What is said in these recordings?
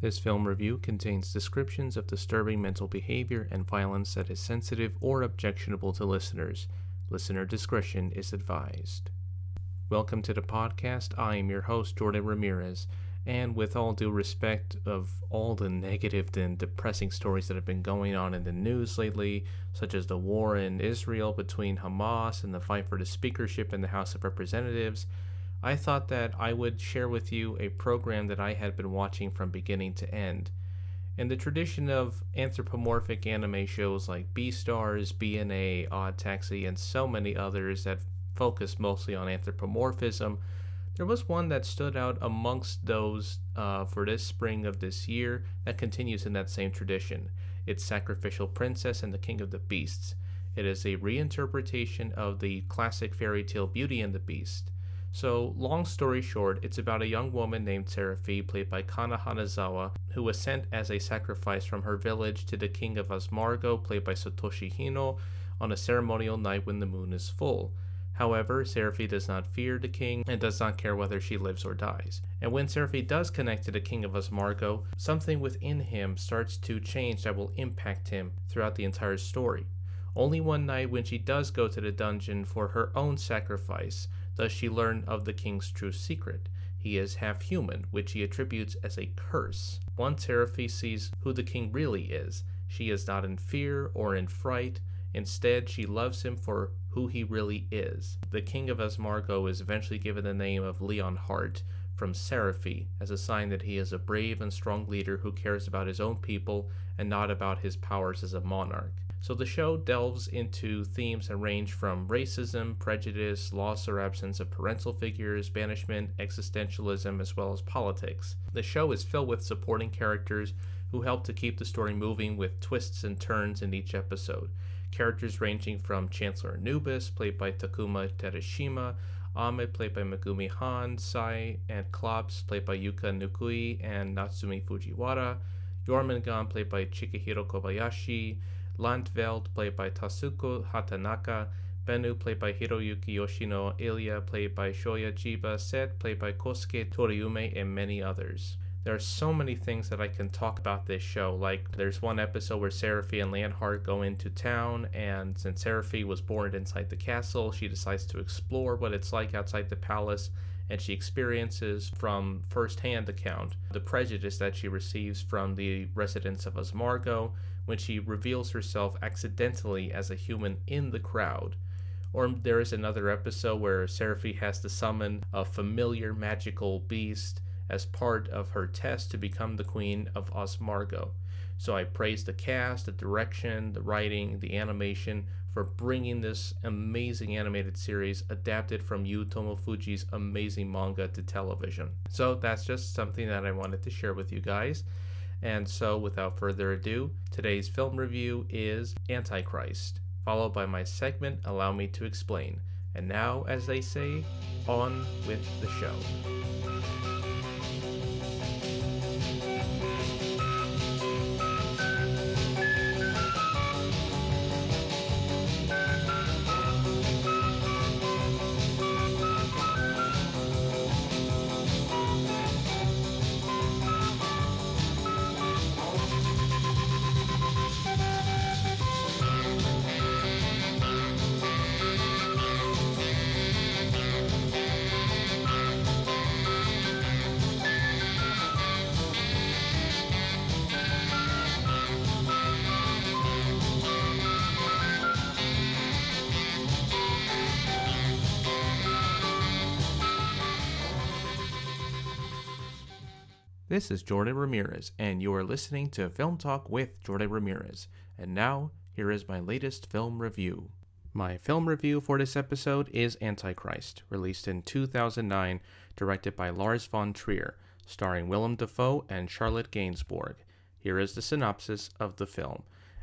This film review contains descriptions of disturbing mental behavior and violence that is sensitive or objectionable to listeners. Listener discretion is advised. Welcome to the podcast. I am your host, Jordan Ramirez, and with all due respect of all the negative and depressing stories that have been going on in the news lately, such as the war in Israel between Hamas and the fight for the speakership in the House of Representatives, I thought that I would share with you a program that I had been watching from beginning to end. In the tradition of anthropomorphic anime shows like Beastars, BNA, Odd Taxi, and so many others that focus mostly on anthropomorphism, there was one that stood out amongst those for this spring of this year that continues in that same tradition. It's Sacrificial Princess and the King of the Beasts. It is a reinterpretation of the classic fairy tale Beauty and the Beast. So, long story short, it's about a young woman named Seraphi, played by Kana Hanazawa, who was sent as a sacrifice from her village to the King of Asmargo, played by Satoshi Hino, on a ceremonial night when the moon is full. However, Seraphi does not fear the king and does not care whether she lives or dies. And when Seraphi does connect to the King of Asmargo, something within him starts to change that will impact him throughout the entire story. Only one night when she does go to the dungeon for her own sacrifice does she learn of the king's true secret. He is half human, which he attributes as a curse. Once Seraphi sees who the king really is, she is not in fear or in fright. Instead, she loves him for who he really is. The King of Asmargo is eventually given the name of Leonhardt from Seraphi as a sign that he is a brave and strong leader who cares about his own people and not about his powers as a monarch. So the show delves into themes that range from racism, prejudice, loss or absence of parental figures, banishment, existentialism, as well as politics. The show is filled with supporting characters who help to keep the story moving with twists and turns in each episode. Characters ranging from Chancellor Anubis, played by Takuma Terashima, Ame, played by Megumi Han, Sai, and Klops, played by Yuka Nukui and Natsumi Fujiwara, Jormungand, played by Chikahiro Kobayashi, Landveld, played by Tasuku Hatanaka, Bennu, played by Hiroyuki Yoshino, Ilya, played by Shoya Chiba, Set, played by Kosuke Toriume, and many others. There are so many things that I can talk about this show, like there's one episode where Seraphi and Leonhardt go into town, and since Seraphi was born inside the castle, she decides to explore what it's like outside the palace, and she experiences from first-hand account the prejudice that she receives from the residents of Asmargo when she reveals herself accidentally as a human in the crowd. Or there is another episode where Seraphi has to summon a familiar magical beast as part of her test to become the Queen of Asmargo. So I praise the cast, the direction, the writing, the animation for bringing this amazing animated series adapted from Yu Tomofuji's amazing manga to television. So that's just something that I wanted to share with you guys. And so without further ado, today's film review is Antichrist, followed by my segment Allow Me to Explain. And now, as they say, on with the show. This is Jordan Ramirez, and you are listening to Film Talk with Jordan Ramirez. And now, here is my latest film review. My film review for this episode is Antichrist, released in 2009, directed by Lars von Trier, starring Willem Dafoe and Charlotte Gainsbourg. Here is the synopsis of the film.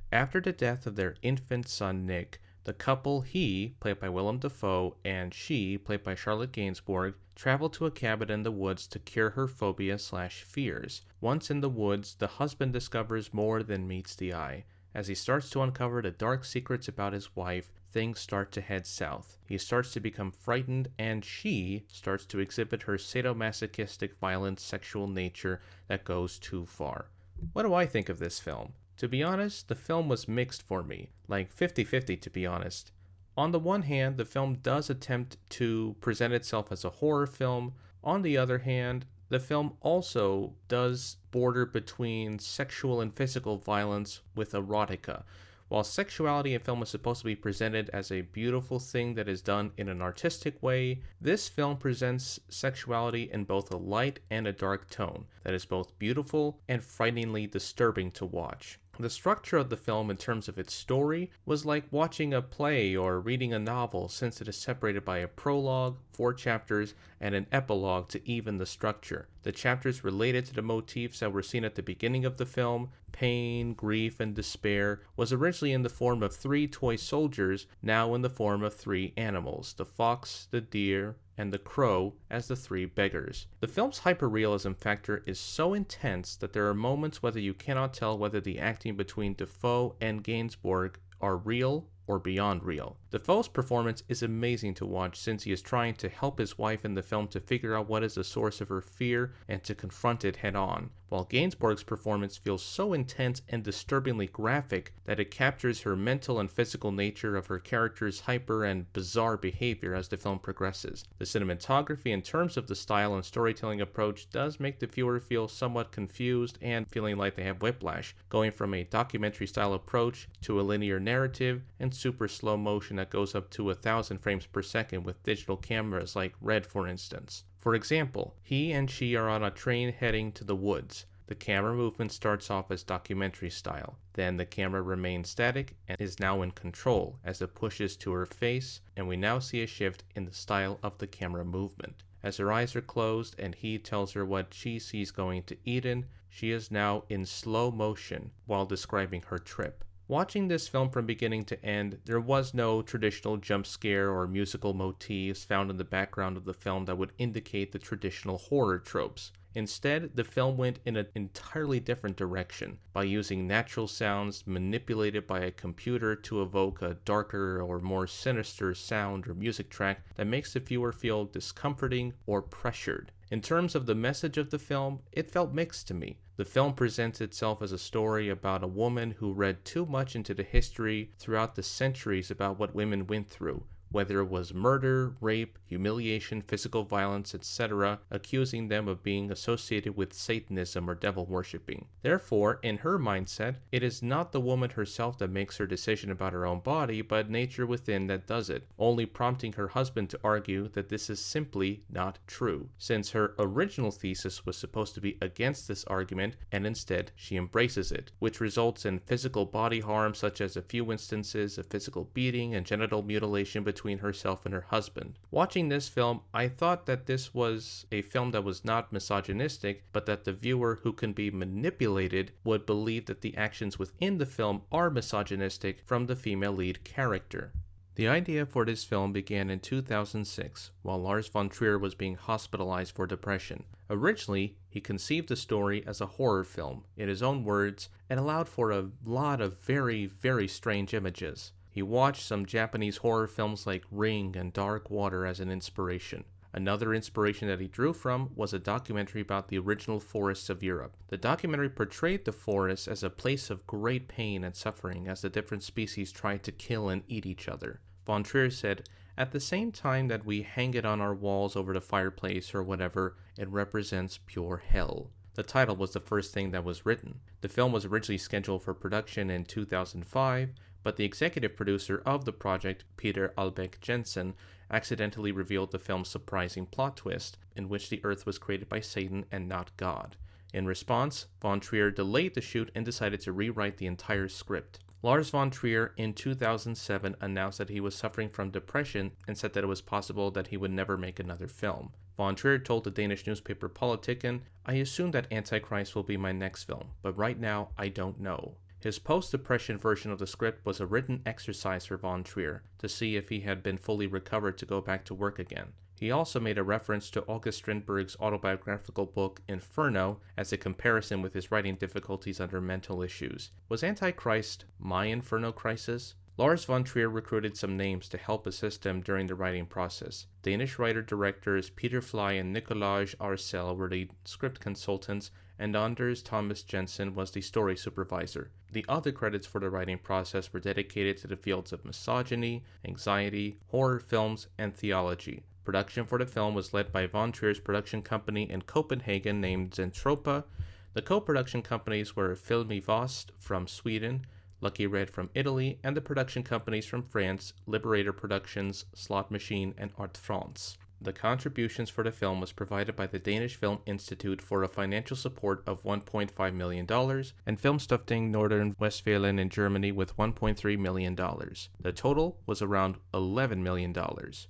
After the death of their infant son Nick, the couple, he, played by Willem Dafoe, and she, played by Charlotte Gainsbourg, travel to a cabin in the woods to cure her phobia/fears. Once in the woods, the husband discovers more than meets the eye. As he starts to uncover the dark secrets about his wife, things start to head south. He starts to become frightened, and she starts to exhibit her sadomasochistic, violent sexual nature that goes too far. What do I think of this film? To be honest, the film was mixed for me, like 50-50 to be honest. On the one hand, the film does attempt to present itself as a horror film. On the other hand, the film also does border between sexual and physical violence with erotica. While sexuality in film is supposed to be presented as a beautiful thing that is done in an artistic way, this film presents sexuality in both a light and a dark tone that is both beautiful and frighteningly disturbing to watch. The structure of the film in terms of its story was like watching a play or reading a novel, since it is separated by a prologue, 4 chapters, and an epilogue to even the structure. The chapters related to the motifs that were seen at the beginning of the film, pain, grief, and despair, was originally in the form of 3 toy soldiers, now in the form of 3 animals, the fox, the deer, and the crow as the 3 beggars. The film's hyperrealism factor is so intense that there are moments whether you cannot tell whether the acting between Dafoe and Gainsbourg are real or beyond real. Dafoe's performance is amazing to watch, since he is trying to help his wife in the film to figure out what is the source of her fear and to confront it head on, while Gainsbourg's performance feels so intense and disturbingly graphic that it captures her mental and physical nature of her character's hyper and bizarre behavior as the film progresses. The cinematography in terms of the style and storytelling approach does make the viewer feel somewhat confused and feeling like they have whiplash, going from a documentary style approach to a linear narrative and super slow motion that goes up to 1,000 frames per second with digital cameras like Red, for instance. For example, he and she are on a train heading to the woods. The camera movement starts off as documentary style. Then the camera remains static and is now in control as it pushes to her face, and we now see a shift in the style of the camera movement. As her eyes are closed and he tells her what she sees going to Eden, she is now in slow motion while describing her trip. Watching this film from beginning to end, there was no traditional jump scare or musical motifs found in the background of the film that would indicate the traditional horror tropes. Instead, the film went in an entirely different direction by using natural sounds manipulated by a computer to evoke a darker or more sinister sound or music track that makes the viewer feel discomforting or pressured. In terms of the message of the film, it felt mixed to me. The film presents itself as a story about a woman who read too much into the history throughout the centuries about what women went through, whether it was murder, rape, humiliation, physical violence, etc., accusing them of being associated with Satanism or devil worshipping. Therefore, in her mindset, it is not the woman herself that makes her decision about her own body, but nature within that does it, only prompting her husband to argue that this is simply not true, since her original thesis was supposed to be against this argument, and instead she embraces it, which results in physical body harm, such as a few instances of physical beating and genital mutilation between herself and her husband. Watching this film, I thought that this was a film that was not misogynistic, but that the viewer who can be manipulated would believe that the actions within the film are misogynistic from the female lead character. The idea for this film began in 2006, while Lars von Trier was being hospitalized for depression. Originally, he conceived the story as a horror film. In his own words, it allowed for a lot of very, very strange images. He watched some Japanese horror films like Ring and Dark Water as an inspiration. Another inspiration that he drew from was a documentary about the original forests of Europe. The documentary portrayed the forests as a place of great pain and suffering as the different species tried to kill and eat each other. Von Trier said, "At the same time that we hang it on our walls over the fireplace or whatever, it represents pure hell." The title was the first thing that was written. The film was originally scheduled for production in 2005, but the executive producer of the project, Peter Albeck Jensen, accidentally revealed the film's surprising plot twist, in which the Earth was created by Satan and not God. In response, von Trier delayed the shoot and decided to rewrite the entire script. Lars von Trier in 2007 announced that he was suffering from depression and said that it was possible that he would never make another film. Von Trier told the Danish newspaper Politiken, "I assume that Antichrist will be my next film, but right now I don't know." His post-depression version of the script was a written exercise for von Trier to see if he had been fully recovered to go back to work again. He also made a reference to August Strindberg's autobiographical book Inferno as a comparison with his writing difficulties under mental issues. Was Antichrist my Inferno crisis? Lars von Trier recruited some names to help assist him during the writing process. Danish writer-directors Peter Fly and Nicolaj Arcel were the script consultants, and Anders Thomas Jensen was the story supervisor. The other credits for the writing process were dedicated to the fields of misogyny, anxiety, horror films, and theology. Production for the film was led by von Trier's production company in Copenhagen named Zentropa. The co-production companies were Filmi Vost from Sweden, Lucky Red from Italy, and the production companies from France, Liberator Productions, Slot Machine, and Art France. The contributions for the film was provided by the Danish Film Institute for a financial support of $1.5 million, and Filmstiftung Northern Westfalen in Germany with $1.3 million. The total was around $11 million.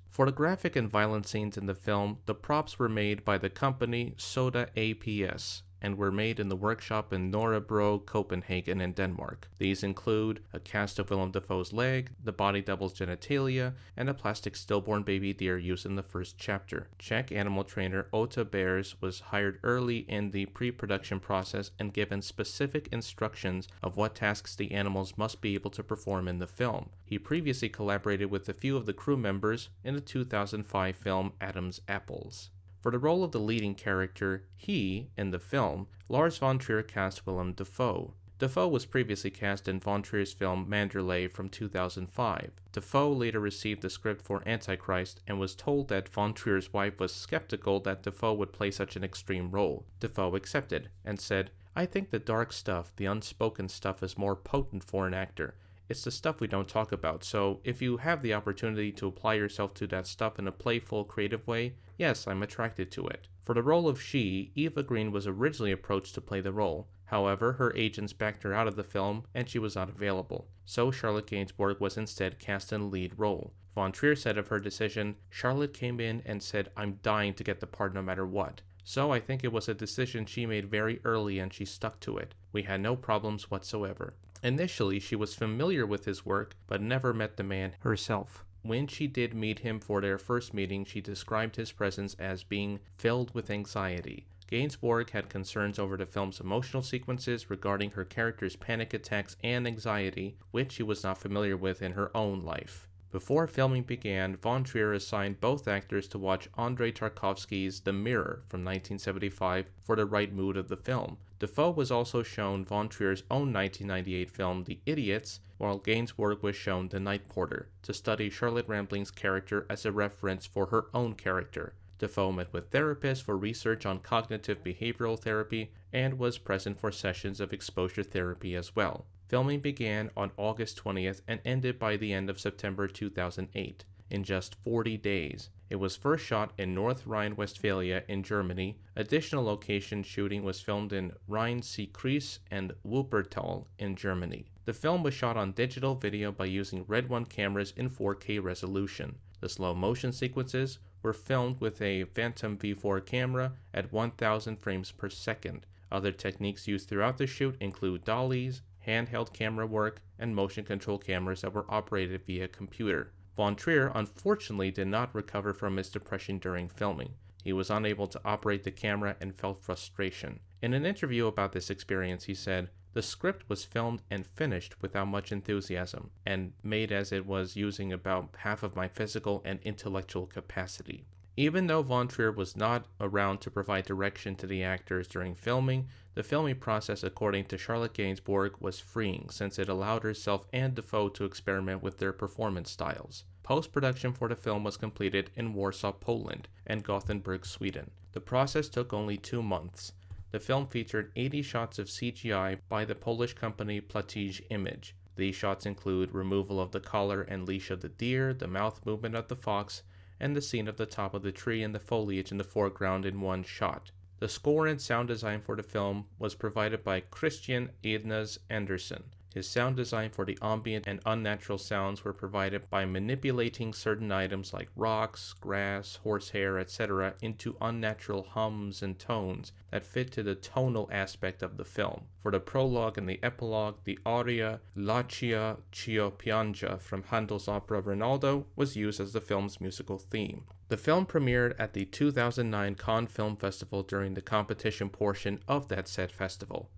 For the graphic and violent scenes in the film, the props were made by the company Soda APS, and were made in the workshop in Nørrebro, Copenhagen, and Denmark. These include a cast of Willem Dafoe's leg, the body double's genitalia, and a plastic stillborn baby deer used in the first chapter. Czech animal trainer Ota Bears was hired early in the pre-production process and given specific instructions of what tasks the animals must be able to perform in the film. He previously collaborated with a few of the crew members in the 2005 film Adam's Apples. For the role of the leading character, in the film, Lars von Trier cast Willem Dafoe. Dafoe was previously cast in von Trier's film Manderley from 2005. Dafoe later received the script for Antichrist and was told that von Trier's wife was skeptical that Dafoe would play such an extreme role. Dafoe accepted and said, "I think the dark stuff, the unspoken stuff, is more potent for an actor. It's the stuff we don't talk about, so if you have the opportunity to apply yourself to that stuff in a playful, creative way, yes, I'm attracted to it." For the role of Eva Green was originally approached to play the role. However, her agents backed her out of the film, and she was not available. So Charlotte Gainsbourg was instead cast in the lead role. Von Trier said of her decision, "Charlotte came in and said, 'I'm dying to get the part no matter what.' So I think it was a decision she made very early and she stuck to it. We had no problems whatsoever." Initially, she was familiar with his work, but never met the man herself. When she did meet him for their first meeting, she described his presence as being filled with anxiety. Gainsbourg had concerns over the film's emotional sequences regarding her character's panic attacks and anxiety, which she was not familiar with in her own life. Before filming began, von Trier assigned both actors to watch Andrei Tarkovsky's The Mirror from 1975 for the right mood of the film. Dafoe was also shown von Trier's own 1998 film The Idiots, while Gainsbourg was shown The Night Porter, to study Charlotte Rampling's character as a reference for her own character. Dafoe met with therapists for research on cognitive behavioral therapy and was present for sessions of exposure therapy as well. Filming began on August 20th and ended by the end of September 2008, in just 40 days. It was first shot in North Rhine-Westphalia in Germany. Additional location shooting was filmed in Rhein-Sieg-Kreis and Wuppertal in Germany. The film was shot on digital video by using Red One cameras in 4K resolution. The slow motion sequences were filmed with a Phantom V4 camera at 1000 frames per second. Other techniques used throughout the shoot include dollies, handheld camera work, and motion control cameras that were operated via computer. Von Trier unfortunately did not recover from his depression during filming. He was unable to operate the camera and felt frustration. In an interview about this experience, he said, "The script was filmed and finished without much enthusiasm, and made as it was using about half of my physical and intellectual capacity." Even though von Trier was not around to provide direction to the actors during filming, the filming process, according to Charlotte Gainsbourg, was freeing since it allowed herself and Dafoe to experiment with their performance styles. Post-production for the film was completed in Warsaw, Poland, and Gothenburg, Sweden. The process took only 2 months. The film featured 80 shots of CGI by the Polish company Platige Image. These shots include removal of the collar and leash of the deer, the mouth movement of the fox, and the scene of the top of the tree and the foliage in the foreground in one shot. The score and sound design for the film was provided by Christian Ednes Andersson. His sound design for the ambient and unnatural sounds were provided by manipulating certain items like rocks, grass, horsehair, etc. into unnatural hums and tones that fit to the tonal aspect of the film. For the prologue and the epilogue, the aria Lucia Ch'io Piange from Handel's opera Rinaldo was used as the film's musical theme. The film premiered at the 2009 Cannes Film Festival during the competition portion of that said festival.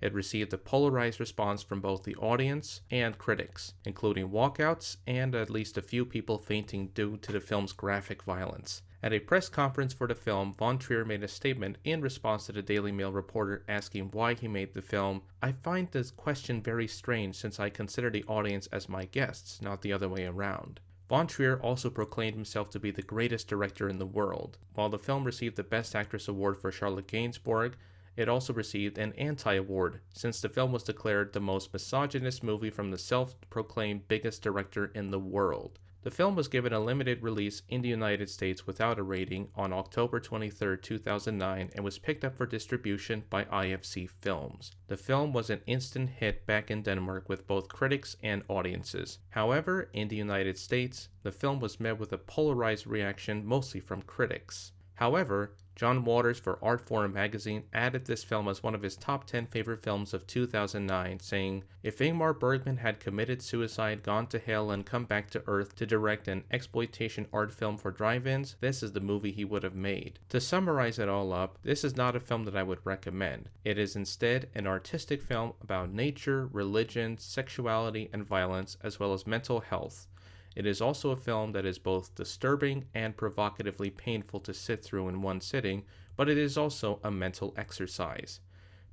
It received a polarized response from both the audience and critics, including walkouts and at least a few people fainting due to the film's graphic violence. At a press conference for the film, Von Trier made a statement in response to the Daily Mail reporter asking why he made the film. "I find this question very strange since I consider the audience as my guests, not the other way around." Von Trier also proclaimed himself to be the greatest director in the world. While the film received the Best Actress award for Charlotte Gainsbourg, it also received an anti-award, since the film was declared the most misogynist movie from the self-proclaimed biggest director in the world. The film was given a limited release in the United States without a rating on October 23, 2009, and was picked up for distribution by IFC Films. The film was an instant hit back in Denmark with both critics and audiences. However, in the United States, the film was met with a polarized reaction, mostly from critics. However, John Waters for Artforum magazine added this film as one of his top 10 favorite films of 2009, saying, "If Ingmar Bergman had committed suicide, gone to hell, and come back to Earth to direct an exploitation art film for drive-ins, this is the movie he would have made." To summarize it all up, this is not a film that I would recommend. It is instead an artistic film about nature, religion, sexuality, and violence, as well as mental health. It is also a film that is both disturbing and provocatively painful to sit through in one sitting, but it is also a mental exercise.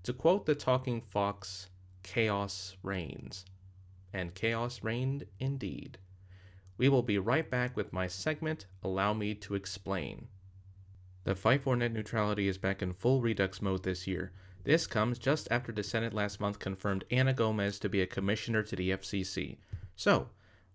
To quote the talking fox, chaos reigns. And chaos reigned indeed. We will be right back with my segment, Allow Me to Explain. The fight for net neutrality is back in full redux mode this year. This comes just after the Senate last month confirmed Ana Gomez to be a commissioner to the FCC. So,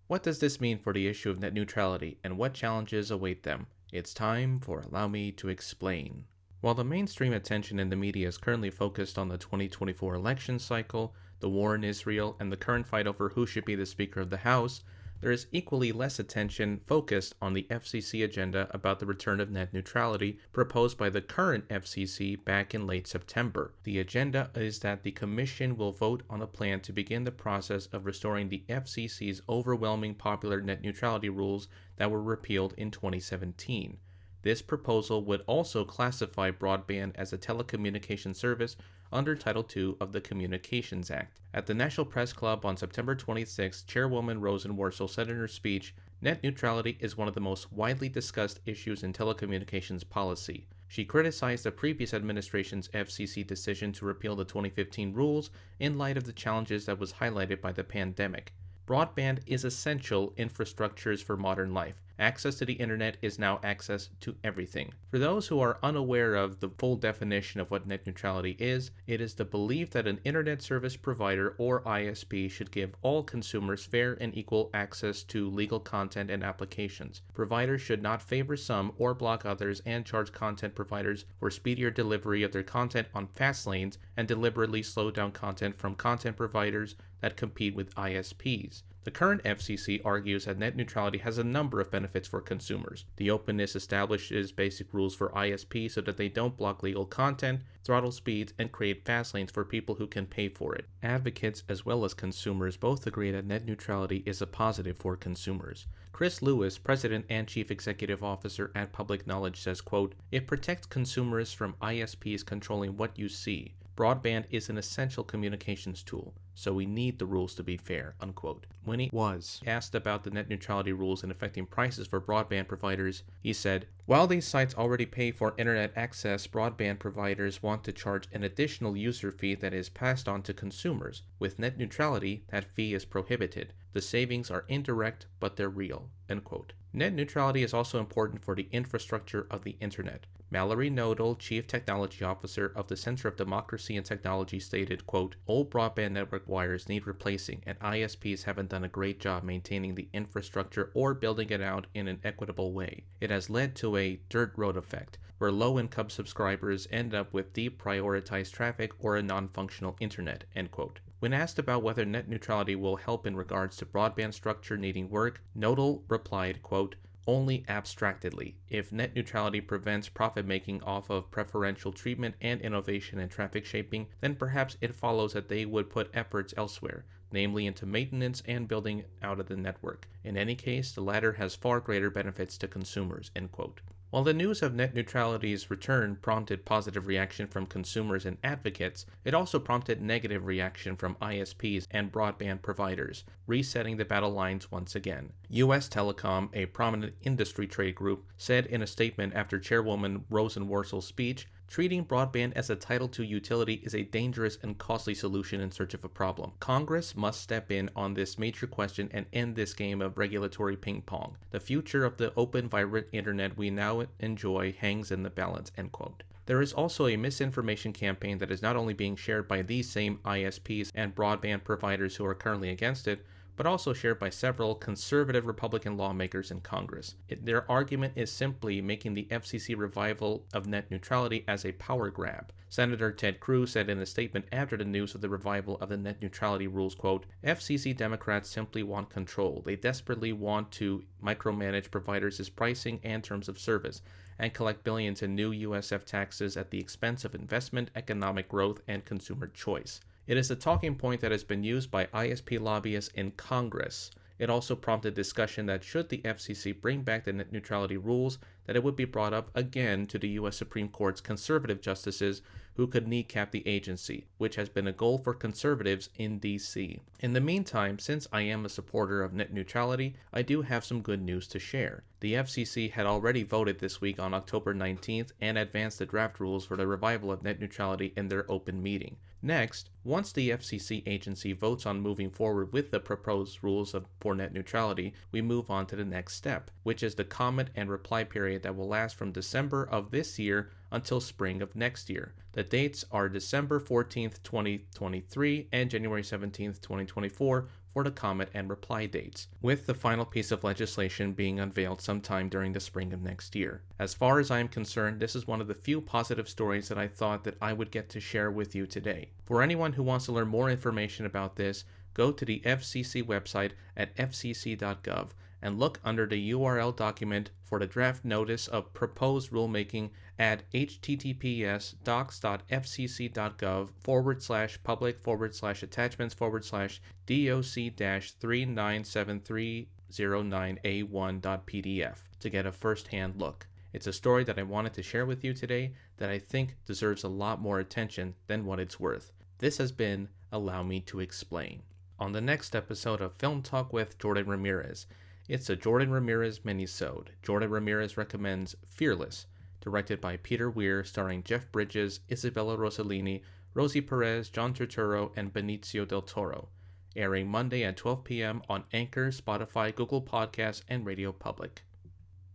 what does this mean for the issue of net neutrality, and what challenges await them? It's time for Allow Me to Explain. While the mainstream attention in the media is currently focused on the 2024 election cycle, the war in Israel, and the current fight over who should be the Speaker of the House, there is equally less attention focused on the FCC agenda about the return of net neutrality proposed by the current FCC back in late September. The agenda is that the Commission will vote on a plan to begin the process of restoring the FCC's overwhelming popular net neutrality rules that were repealed in 2017. This proposal would also classify broadband as a telecommunications service under Title II of the Communications Act. At the National Press Club on September 26, Chairwoman Rosenworcel said in her speech, "Net neutrality is one of the most widely discussed issues in telecommunications policy." She criticized the previous administration's FCC decision to repeal the 2015 rules in light of the challenges that was highlighted by the pandemic. Broadband is essential infrastructures for modern life. Access to the internet is now access to everything. For those who are unaware of the full definition of what net neutrality is, it is the belief that an internet service provider or ISP should give all consumers fair and equal access to legal content and applications. Providers should not favor some or block others and charge content providers for speedier delivery of their content on fast lanes and deliberately slow down content from content providers that compete with ISPs. The current FCC argues that net neutrality has a number of benefits for consumers. The openness establishes basic rules for ISPs so that they don't block legal content, throttle speeds, and create fast lanes for people who can pay for it. Advocates as well as consumers both agree that net neutrality is a positive for consumers. Chris Lewis, President and Chief Executive Officer at Public Knowledge, says, quote, "It protects consumers from ISPs controlling what you see. Broadband is an essential communications tool, so we need the rules to be fair," unquote. When he was asked about the net neutrality rules and affecting prices for broadband providers, he said, "While these sites already pay for internet access, broadband providers want to charge an additional user fee that is passed on to consumers. With net neutrality, that fee is prohibited. The savings are indirect, but they're real," end quote. Net neutrality is also important for the infrastructure of the internet. Mallory Nodal, Chief Technology Officer of the Center of Democracy and Technology, stated, quote, "Old broadband network wires need replacing, and ISPs haven't done a great job maintaining the infrastructure or building it out in an equitable way. It has led to a dirt road effect, where low-income subscribers end up with deprioritized traffic or a non-functional internet," end quote. When asked about whether net neutrality will help in regards to broadband structure needing work, Nodal replied, quote, "Only abstractedly. If net neutrality prevents profit making off of preferential treatment and innovation in traffic shaping, then perhaps it follows that they would put efforts elsewhere, namely into maintenance and building out of the network. In any case, the latter has far greater benefits to consumers," end quote. While the news of net neutrality's return prompted positive reaction from consumers and advocates, it also prompted negative reaction from ISPs and broadband providers, resetting the battle lines once again. US Telecom, a prominent industry trade group, said in a statement after Chairwoman Rosenworcel's speech, "Treating broadband as a Title II utility is a dangerous and costly solution in search of a problem. Congress must step in on this major question and end this game of regulatory ping-pong. The future of the open, vibrant internet we now enjoy hangs in the balance," end quote. There is also a misinformation campaign that is not only being shared by these same ISPs and broadband providers who are currently against it, but also shared by several conservative Republican lawmakers in Congress. Their argument is simply making the FCC revival of net neutrality as a power grab. Senator Ted Cruz said in a statement after the news of the revival of the net neutrality rules, quote, "FCC Democrats simply want control. They desperately want to micromanage providers' pricing and terms of service, and collect billions in new USF taxes at the expense of investment, economic growth, and consumer choice." It is a talking point that has been used by ISP lobbyists in Congress. It also prompted discussion that should the FCC bring back the net neutrality rules, that it would be brought up again to the U.S. Supreme Court's conservative justices who could kneecap the agency, which has been a goal for conservatives in D.C. In the meantime, since I am a supporter of net neutrality, I do have some good news to share. The FCC had already voted this week on October 19th and advanced the draft rules for the revival of net neutrality in their open meeting. Next, once the FCC agency votes on moving forward with the proposed rules for net neutrality, we move on to the next step, which is the comment and reply period that will last from December of this year until spring of next year. The dates are December 14th, 2023 and January 17th, 2024 for the comment and reply dates, with the final piece of legislation being unveiled sometime during the spring of next year. As far as I am concerned, this is one of the few positive stories that I thought that I would get to share with you today. For anyone who wants to learn more information about this, go to the FCC website at fcc.gov and look under the URL document for the draft notice of proposed rulemaking at https://public/attachments/doc.fcc.gov/397309a1.pdf to get a first-hand look. It's a story that I wanted to share with you today that I think deserves a lot more attention than what it's worth. This has been Allow Me to Explain. On the next episode of Film Talk with Jordan Ramirez, it's a Jordan Ramirez minisode. Jordan Ramirez recommends Fearless, directed by Peter Weir, starring Jeff Bridges, Isabella Rossellini, Rosie Perez, John Turturro, and Benicio del Toro. Airing Monday at 12 p.m. on Anchor, Spotify, Google Podcasts, and Radio Public.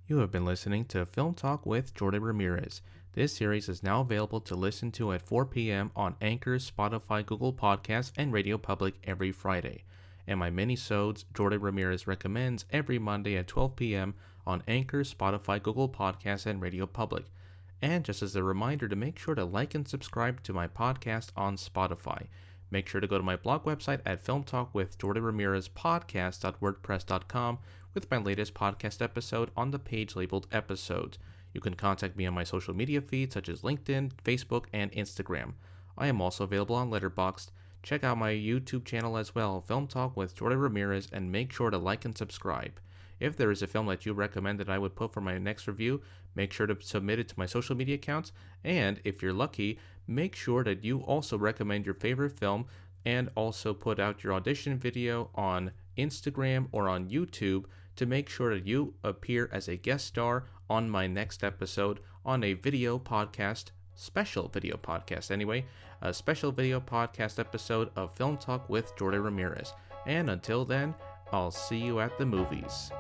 You have been listening to Film Talk with Jordan Ramirez. This series is now available to listen to at 4 p.m. on Anchor, Spotify, Google Podcasts, and Radio Public every Friday. And my minisodes, Jordan Ramirez Recommends, every Monday at 12 p.m. on Anchor, Spotify, Google Podcasts, and Radio Public. And just as a reminder to make sure to like and subscribe to my podcast on Spotify. Make sure to go to my blog website at filmtalkwithjordanramirezpodcast.wordpress.com with my latest podcast episode on the page labeled Episodes. You can contact me on my social media feeds such as LinkedIn, Facebook, and Instagram. I am also available on Letterboxd. Check out my YouTube channel as well, Film Talk with Jordan Ramirez, and make sure to like and subscribe. If there is a film that you recommend that I would put for my next review, make sure to submit it to my social media accounts, and if you're lucky, make sure that you also recommend your favorite film and also put out your audition video on Instagram or on YouTube to make sure that you appear as a guest star on my next episode on a video podcast, special video podcast anyway, a special video podcast episode of Film Talk with Jordan Ramirez. And until then, I'll see you at the movies.